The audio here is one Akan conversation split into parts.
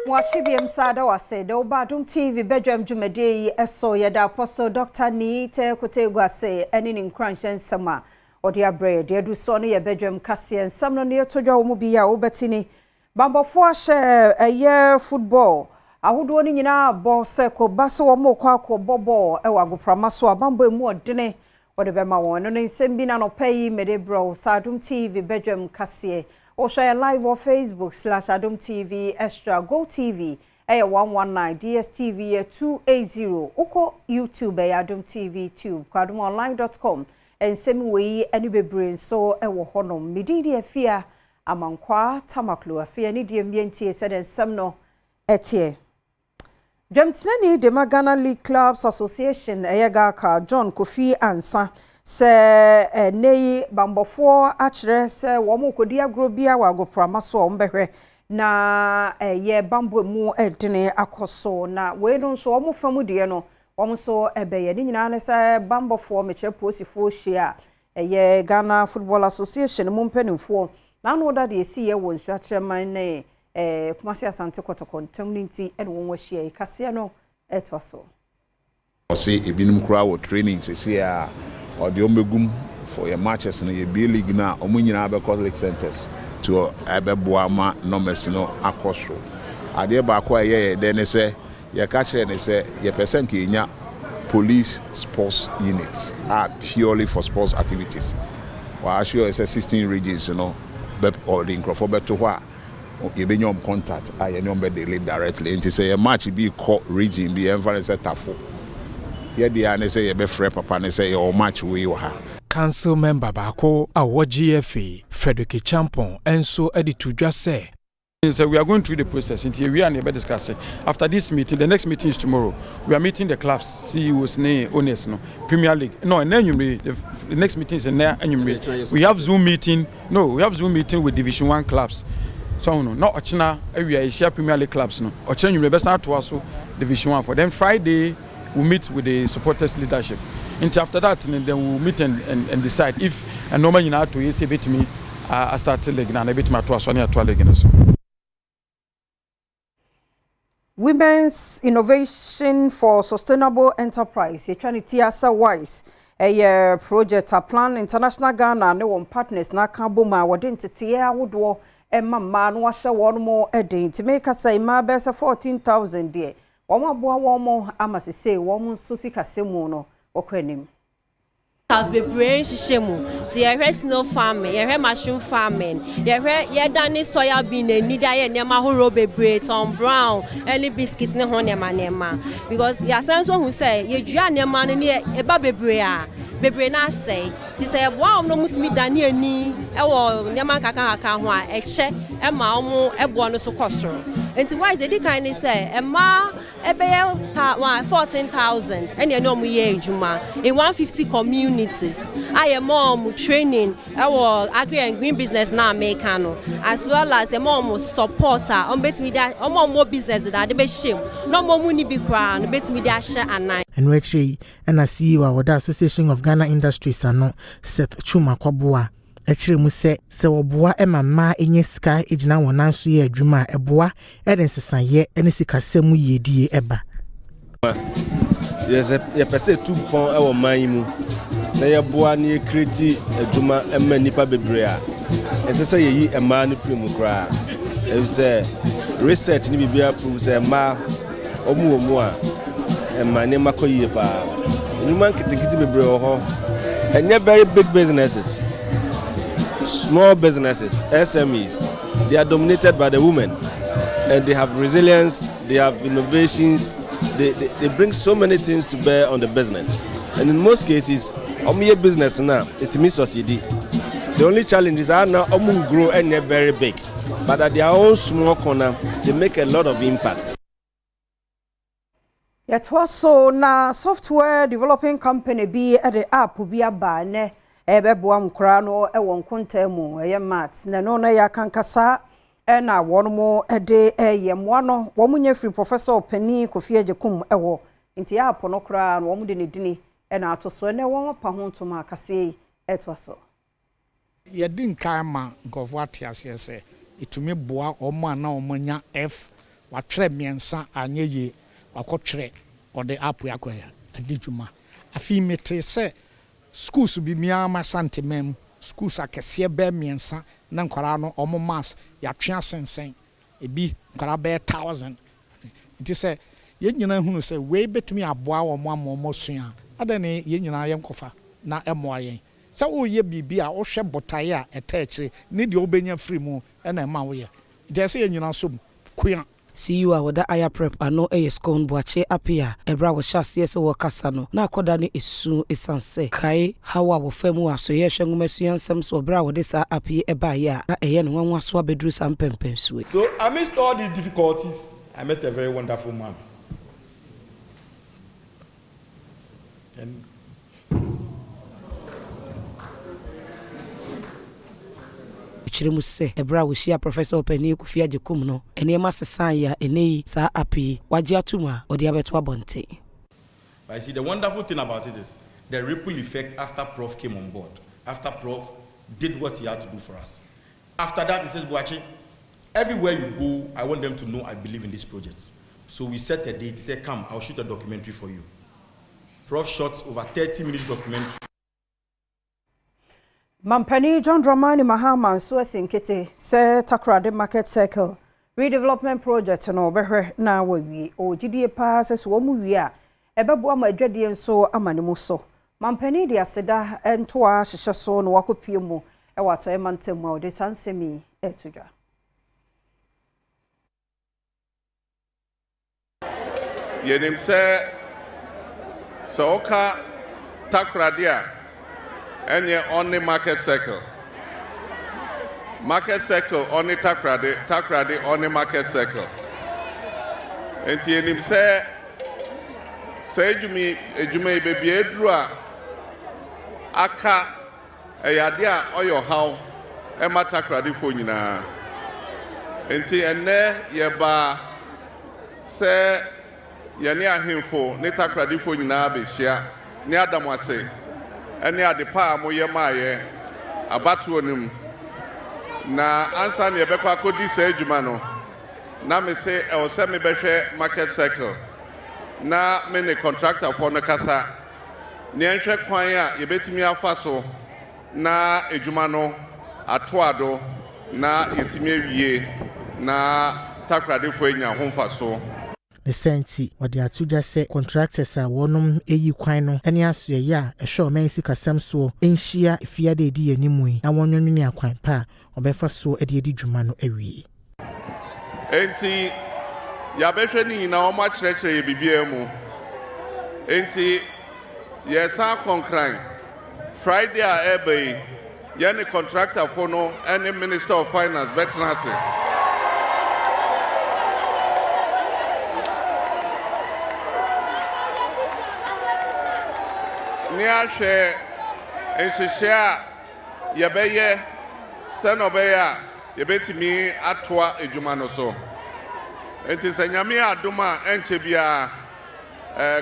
Mwashibiem sada wase de Badwam TV Badwam Jumade eso yeda apostle Dr. Niite Kotegwa se eni ni nkranhye nsema odi abre de du so no ye Badwam kase nsem no ne todwa wo mu biya wo betini bambofo ahye eye football ahodo ni nyina bo se ko baso wo mo kwa ko bobo e wagoprama so abambo emu odene wode be ma won no nsem bi na no payi medebro Badwam TV Badwam kase or share live on Facebook /Adom TV Extra Go TV 119 DSTV 280 Oko YouTube Adom TV Tube kwadomonline.com and same way any bebrain so ewo honom mididi afia amankwa tamaklo afia ni die mbientie said semno etie Jamtnani de Magana League Clubs Association Eyagaka John Kofi Ansa se nei bambofo akire se wo mo kodi agrobia wagoprama so ombehwe na ye bambo mu edene akoso na we no so wo mo famu de no wo mo so ebeye ni nyina ne se bambofo meche posifo hia ye Ghana Football Association mu mpanimfo na no da de esi ye wo nsu akire man ne Kumasi Asante Kotoko ntamninti ene wo hia kase no etwaso o se ebinum kura wo training se sia or the omegum for your matches in your B League now, Omunyina League centers to Badwam numbers no across road. I dear Bakwa, then they say, your catcher and they say, your percent in your police sports units are purely for sports activities. Well, I sure it's a 16 regions, you know, or the Incrophobia to what you be your contact, I number they lead directly. And to say a match be called region, be emphasized tough. They say you be free papa and say your match we ha. Council member Bako our GFA Frederick Champon and so editor just say. So we are going through the process until we are never discussing. After this meeting, the next meeting is tomorrow. We are meeting the clubs, CEOs, owners, no Premier League. No, and then the next meeting is in there and we have Zoom meeting. No, we have Zoom meeting with Division 1 clubs. So no, not Ochina area is share Premier League clubs. No, Ochina you best to also Division 1 for them. Friday we meet with the supporters leadership. Until after that, then we'll meet and decide if a normal you know to say bit me I start leg and a bit my twice leg. Women's Innovation for Sustainable Enterprise. Eternity asa wise. A project a plan international Ghana ne one partners na kaboma wadentity ya wodo e mama no washa one more edin to make us say ma besa 14,000 there. Wama boa womo amasise womo susi kasemu no okwenim has be brain shishemu ti yehwe snow farming yehwe mushroom farming yehwe yedani soya bean nida ye nema horo bebre Tom Brown any biscuit ne ho nema because ya sense who say yedua nema ne eba bebre a bebre na say ti say ebo no mutimi dani ani ewo nema kaka ho a eche e ma omo ebo no so kosoro enti why is the kind say ema ebeye 14,000 and you know mu ye ejuma in 150 communities I am mom training our agri and green business na Americano as well as the mom supporter on bet me that more business that they be shame no more money be kra no bet me that share anan and wechi and I see our Association of Ghana Industries ano Seth Chuma Kwaboa Echire mu se oboa emama enye sika ejina wonan so ye adwuma eboa eden sesaye ene sikasemu yedie eba yes ye pese 2 pon e wo man mu na ye boa na ye create adwuma ema nipa bebre a esese ye yi ema no free mu kra e say research ni bibia prove say ema omu a ema ne makoyie pa ni man kitikiti bebre ho enye very big businesses. Small businesses, SMEs, they are dominated by the women and they have resilience, they have innovations, they bring so many things to bear on the business. And in most cases, your business now, it means society. The only challenge is that now grow and they're very big, but at their own small corner, they make a lot of impact. It was so na software developing company be at the app be a ban. Badwam kra no e won kontamu eye mat na no na ya kankasa e na won mo de yemwa no wo munya free professor Penny Kofi Ajekum e wo nti ya apo no kra no wo mu de ne dini e na atoso ne won pa ho ntoma akase etwaso ye din kan ma nkofo atiase se itumi boa omo na omo nya F watwerɛ miɛnsa anyɛ yie wakɔtwerɛ ɔde app yakɔyɛ adi dwuma afi mete sɛ schools bi miama santemam schools akɛseɛ bɛɛ miɛnsa na nkwaraa no ɔmo mass yɛatwe asensɛn ebi nkwaraa bɛɛ 1000 nti sɛ yɛn nyinaa hunu sɛ wei betumi aboa wɔn amɔmɔ sua adane yɛn nyinaa yɛn kɔfa na ɛmoa yɛn sɛ woyɛ biribi a wohwɛ botae a ɛtɛ akyire ne deɛ wobɛnya firi mu ɛna ɛma woyɛ nti sɛ yɛn nyinaa so koa CEO a wada aya prep ano eye scone boache apia ebra wo hyase se wo kasa no na akoda ne esu esanse kai hawa wo famu aso ye hwengumasu ansem so bra wo de sa apie eba ya na eye no nwanwa so abedru sam pempensue. So amidst all these difficulties, I met a very wonderful man. And chiremu se ebra wo hia Professor Openi Kufia Jekum no enema sesan ya enei sa api wagye atuma odi abeto abonte. I see the wonderful thing about it is the ripple effect after Prof came on board. After Prof did what he had to do for us. After that, he says, Boachi, everywhere you go, I want them to know I believe in this project. So we set a date. He said, come, I'll shoot a documentary for you. Prof shot over 30 minutes documentary. Mampani John Dramani Mahama so asinkete se Takrade Market Circle redevelopment project no behwe na wawie o gidie pa se so mu wie a ebebo ama adwade nso amane mu so Mampani de aseda ento a hyehyɛ so no wakopie mu e wato e mantem a de sansemi etudwa yenim se oka Takrade a and on the market circle on the Takrade on the market circle. And him say jumi baby edrua aka ayadia oyo how ema Takrade fo nyina enti enne yeba se yene ahemfo ne Takrade fo nyina be hia ne Adom ase ene adepa amoye maaye abatuo nim na ansa ne ebekwa kodi sa adwuma no na me se e o se me behwe market circle na me ne contractor for no kasa ne enhwe kwan a yebetimi afa so na adwuma no atoado na yetimi awie na Takrade fo enya homfa so the senti wadi atuja se contractors a wonum eyi kwan no ene asoye ya ehwe mensi kasam so enhia fiade edi animu na wonwonwene akwan pa obefa so edi dwuma no awie enti ya behwe ni na o ma kyerɛkyerɛ ye bibia mu enti yesa konkran Friday a ebe ye ne contractor for no any Minister of Finance betnase ni ahwe ensehia yebeye senobeya yebetimi atoa adwuma no so enti sanyame adoma enche bia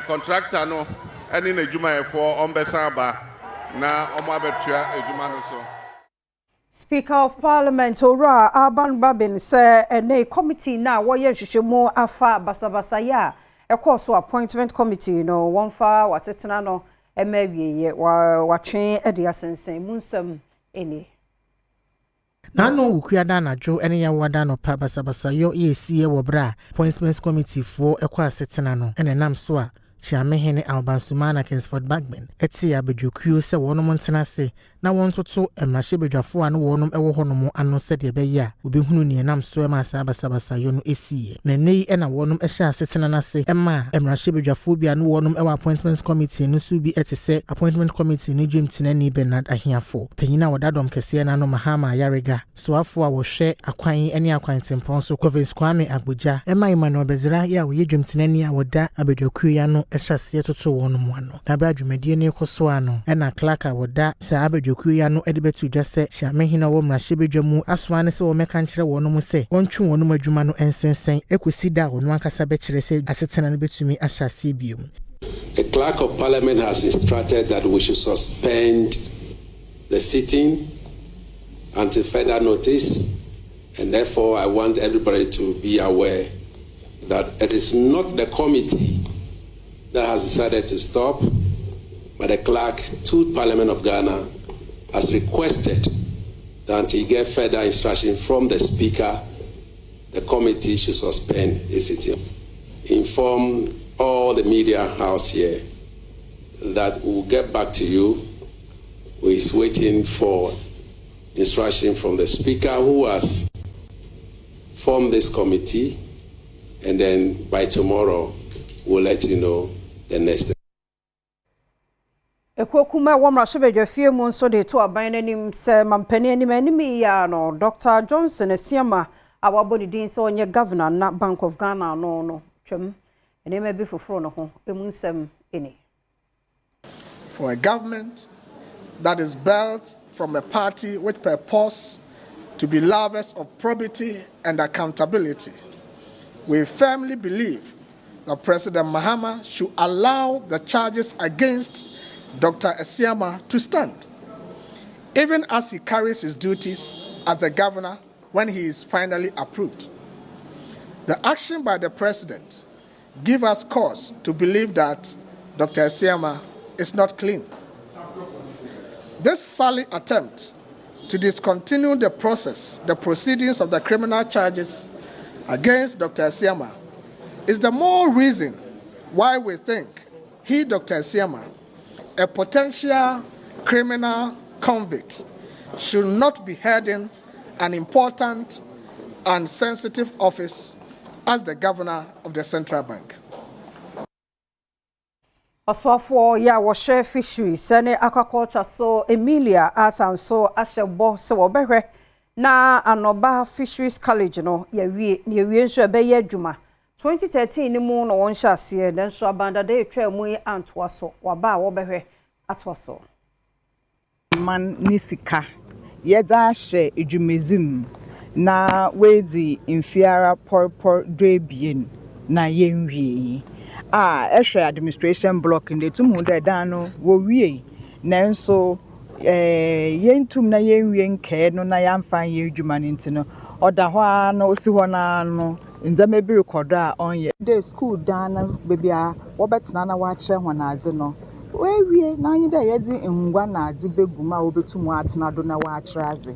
contractor no eni na adwuma efo ombesa ba na omo abetua adwuma no so. Speaker of Parliament Ora Aban Babin say a committee na woye hwehwemu afa basabasa ya ekoso appointment committee no wonfa watetena no emawie watwe ede asensen munsam eni Nano ukuada na jo ene ya wada no pa basabasa yo EC wo bra appointment committee for ekwa asetena no ene nam so a Chiamehene Albansumana Kingsford Bagman eti abedwokuo se wonom ntena se na wontoto emrahye bedwafo a no wonom ewo honom ano se de beya obehunu ne nam so ema asabasabasa yo no esie na nei ena wonom ehye asetena na se ema emrahye bedwafo bia no wonom ewo appointment committee no so bi etese appointment committee no dwemtina ni Bernard Ahiafo panyina wodadom kese na no Mahama Yarega soafo a wo hwe akwan ene akwan tempon so Province Kwame Abuja ema Emmanuel Bezira ya wo yedwemtina ni a woda abedwokuo ya no ehye toto wonom ano na bra dwumadie ne koso ano ena clerk a woda sa abedwokuo ya no edibetu dwa se Chiamehene wo mrahye bedwamu aswane se wo meka nkyere wonom se wontwe wonom adwuma no ensensen ekosi da wono ankasa be kyere se asetena no betumi ahyase biom. A clerk of parliament has instructed that we should suspend the sitting until further notice, and therefore I want everybody to be aware that it is not the committee that has decided to stop, but the clerk to Parliament of Ghana has requested that until he get further instruction from the Speaker, the committee should suspend its sitting. Inform all the media house here that we'll get back to you. We're waiting for instruction from the Speaker, who has formed this committee, and then by tomorrow we'll let you know the next step. Ekokuma wamra shebedwe fie mu nso de to aban nanim se mampani anim ya no Dr. Johnson Esiama awabo ni din so onye governor na Bank of Ghana no twem enema bi foforo no ho emunsem eni. For a government that is built from a party which purpose to be lovers of probity and accountability, we firmly believe that President Mahama should allow the charges against Dr. Esiama to stand, even as he carries his duties as a governor when he is finally approved. The action by the president gives us cause to believe that Dr. Esiama is not clean. This silly attempt to discontinue the proceedings of the criminal charges against Dr. Esiama is the more reason why we think he, Dr. Esiama, a potential criminal convict, should not be heading an important and sensitive office as the governor of the central bank. Oswafo ya washe fishery sene aquaculture so Emilia Athan so ashebo se wobehwe na anoba fisheries college no ye nso ebeye adwuma 2013 ni mu no won hyase den so abanda de etwa mu antwa so waba wobehwe atwa so man nisika ye da hye edwumezim na wedi infiara porpor drebien na yenwie ehwe administration block in the tumu de dan no wo wie nanso yentum na yenwie nke no na yamfan ye adwuma ntino oda ho na osi ho na no nzama bi record a onye the school dan na bebia wo betena na wa kire ho na ade no we wie na anyi de yedi ngwa na ade beguma wo betumu atena do na wa kire aze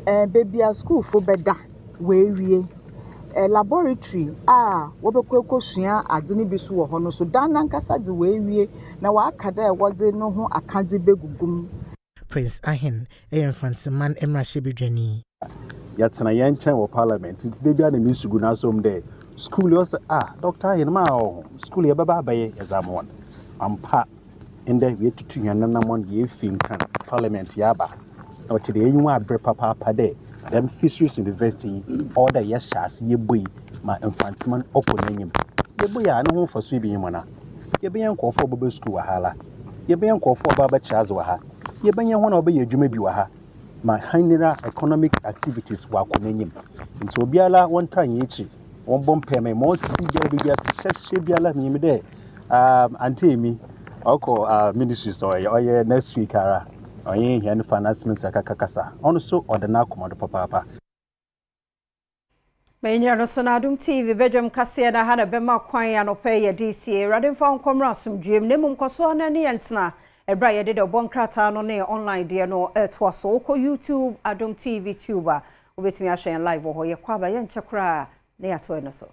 bebia school fo beda we wie laboratory wobekwe sua ade ne bi so wo ho no so dan nankasa de we wie na wa akada e wode no ho akade begugum. Prince Ahen Fansiman Emra Shebidwani yatsena yenchen wo parliament tide bia na misugu na som de school yo se doctor yen ma school ye baba baye exam one ampa inde we tutu yan na mon ye fin kan parliament ya ba na o tide yenwa abre papa de them fisheries university order yes chas ye boy ma infantiman oponanyim ye boy ya no ho faso bi yimona ye be yan kofo baba school wahala ye be yan kofo baba chaz waha ye be yan ho na obe adwuma bi waha ma handira economic activities wa konanyim nti obiala one time yechi won bom peme mo si je bi se biala nyim de antemi oko ministry so ye next week ara oyin here finance minister kakakasa ono so odana komodo papa Menya no so na Adom TV Badwam kase na ha na bema kwan ya no pe ye DCA rademfa nkomra asomdwem nemum koso na ne yentena ebra ye de obon krata no ne online de no to so ko YouTube Adom TV tuber obetumi ahwe live ho ye kwaba ye nchekra na ya to no so